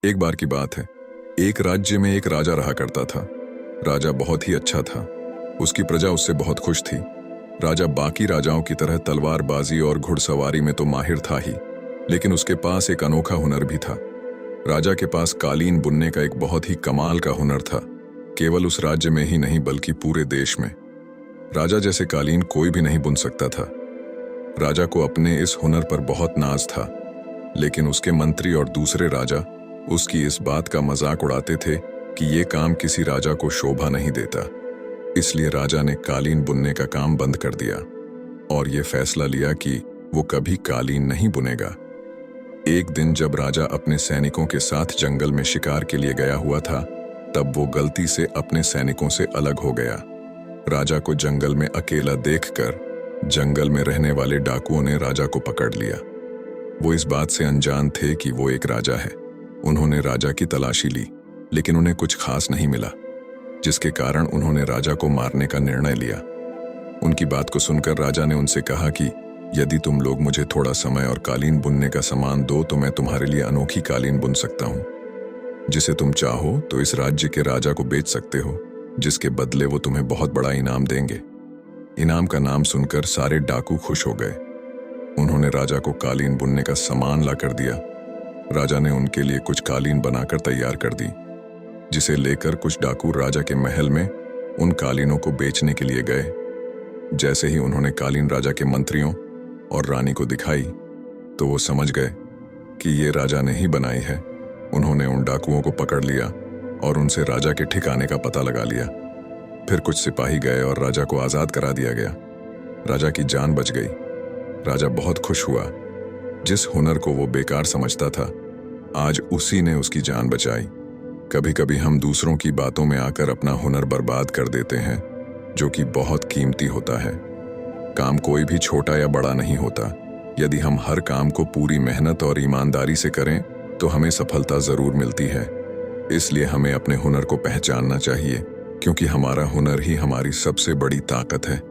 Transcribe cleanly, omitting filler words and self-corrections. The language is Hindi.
एक बार की बात है। एक राज्य में एक राजा रहा करता था। राजा बहुत ही अच्छा था। उसकी प्रजा उससे बहुत खुश थी। राजा बाकी राजाओं की तरह तलवारबाजी और घुड़सवारी में तो माहिर था ही, लेकिन उसके पास एक अनोखा हुनर भी था। राजा के पास कालीन बुनने का एक बहुत ही कमाल का हुनर था, केवल उस राज्य में ही नहीं बल्कि पूरे देश में। राजा जैसे कालीन कोई भी नहीं बुन सकता था। राजा को अपने इस हुनर पर बहुत नाज था, लेकिन उसके मंत्री और दूसरे राजा उसकी इस बात का मजाक उड़ाते थे कि ये काम किसी राजा को शोभा नहीं देता। इसलिए राजा ने कालीन बुनने का काम बंद कर दिया और ये फैसला लिया कि वो कभी कालीन नहीं बुनेगा। एक दिन जब राजा अपने सैनिकों के साथ जंगल में शिकार के लिए गया हुआ था, तब वो गलती से अपने सैनिकों से अलग हो गया। राजा को जंगल में अकेला देखकर जंगल में रहने वाले डाकुओं ने राजा को पकड़ लिया। वो इस बात से अनजान थे कि वो एक राजा है। उन्होंने राजा की तलाशी ली, लेकिन उन्हें कुछ खास नहीं मिला, जिसके कारण उन्होंने राजा को मारने का निर्णय लिया। उनकी बात को सुनकर राजा ने उनसे कहा कि यदि तुम लोग मुझे थोड़ा समय और कालीन बुनने का सामान दो तो मैं तुम्हारे लिए अनोखी कालीन बुन सकता हूँ, जिसे तुम चाहो तो इस राज्य के राजा को बेच सकते हो, जिसके बदले वो तुम्हें बहुत बड़ा इनाम देंगे। इनाम का नाम सुनकर सारे डाकू खुश हो गए। उन्होंने राजा को कालीन बुनने का सामान ला कर दिया। राजा ने उनके लिए कुछ कालीन बनाकर तैयार कर दी, जिसे लेकर कुछ डाकू राजा के महल में उन कालीनों को बेचने के लिए गए। जैसे ही उन्होंने कालीन राजा के मंत्रियों और रानी को दिखाई, तो वो समझ गए कि ये राजा ने ही बनाई है। उन्होंने उन डाकुओं को पकड़ लिया और उनसे राजा के ठिकाने का पता लगा लिया। फिर कुछ सिपाही गए और राजा को आज़ाद करा दिया गया। राजा की जान बच गई। राजा बहुत खुश हुआ। जिस हुनर को वो बेकार समझता था, आज उसी ने उसकी जान बचाई। कभी कभी हम दूसरों की बातों में आकर अपना हुनर बर्बाद कर देते हैं, जो कि बहुत कीमती होता है। काम कोई भी छोटा या बड़ा नहीं होता। यदि हम हर काम को पूरी मेहनत और ईमानदारी से करें तो हमें सफलता जरूर मिलती है। इसलिए हमें अपने हुनर को पहचानना चाहिए, क्योंकि हमारा हुनर ही हमारी सबसे बड़ी ताकत है।